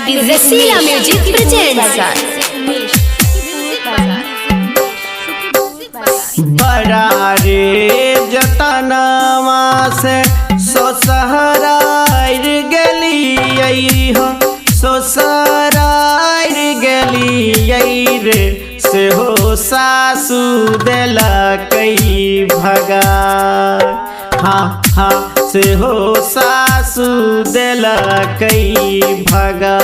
by Rasila Music presents बड़ा रे जतनावा से सोसहराइर गेलियै हो सोसहराइर गेलियै रे से हो सासु देला कई भगा हाँ हाँ से हो सासु देला कई भगा।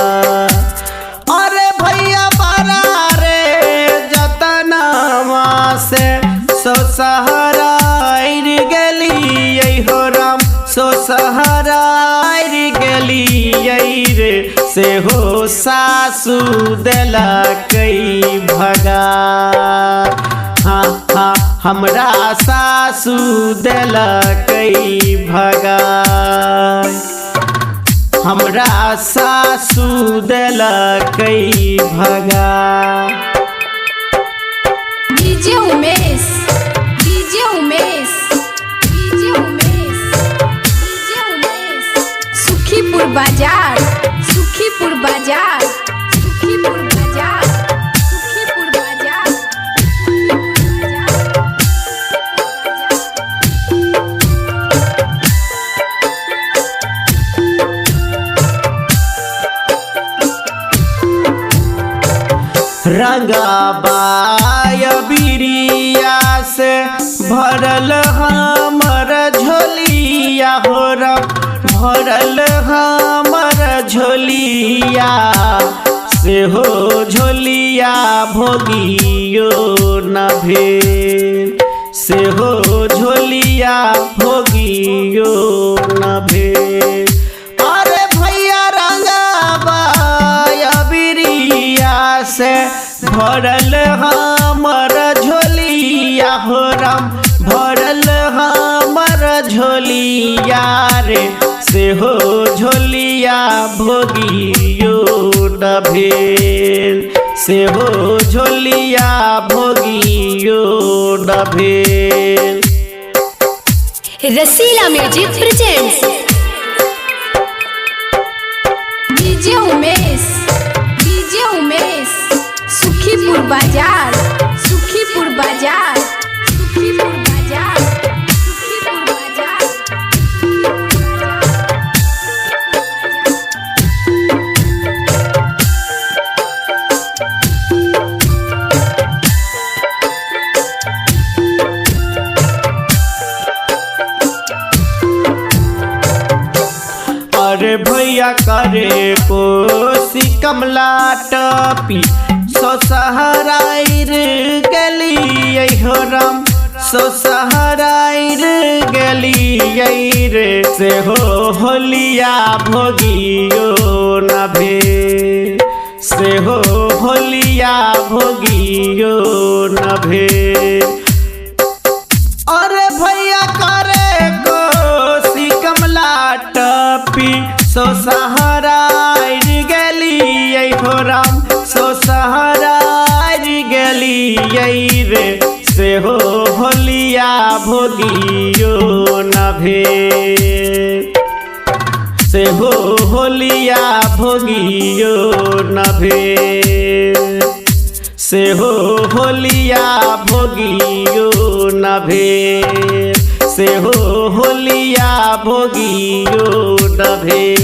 अरे भैया बड़ा रे जतनावा से सोसहराइर गेलियै हो राम सोसहराइर गेलियै रे से हो सासु देला कई भगा हाँ हाँ हमरा सासु देला कई भगा हमरा सासु देला कई भगा। DJ Umesh DJ Umesh DJ Umesh DJ Umesh Sukhipur Bazar Sukhipur Bazar Sukhipur Bazar Sukhipur बाजार। रंगाबाय बिरिया से भरल हमर झोलिया हो रब भरल हमर झोलिया से हो झोलिया भोगियो न भेल से हो झोलिया भोगियो न भेल। अरे भैया रंगाबाय बिरिया से भरल हमर झोलिया हो राम भरल हमर झोलिया रे से हो झोलिया भोगियो न भेल से हो झोलिया भोगियो न भेल। Rasila music presents DJ Umesh DJ Umesh Sukhipur Bazar Sukhipur Bazar Sukhipur Bazar Sukhipur बाजार। अरे भैया करे कोसी कमला टपी सोसहराइर गेलियै हो राम सोसहराइर गेलियै रे से हो होलिया भोगियो न भेल से हो होलिया भोगियो न भेल। अरे भैया करे कोसी कमला टपी सोसहराइर गेलियै हो राम सोसहराइर गेलियै रे से हो होलिया भोगियो न भेल से हो होलिया भोगियो न भेल से हो होलिया भोगियो न भेल से हो होलिया भोगियो न भेल।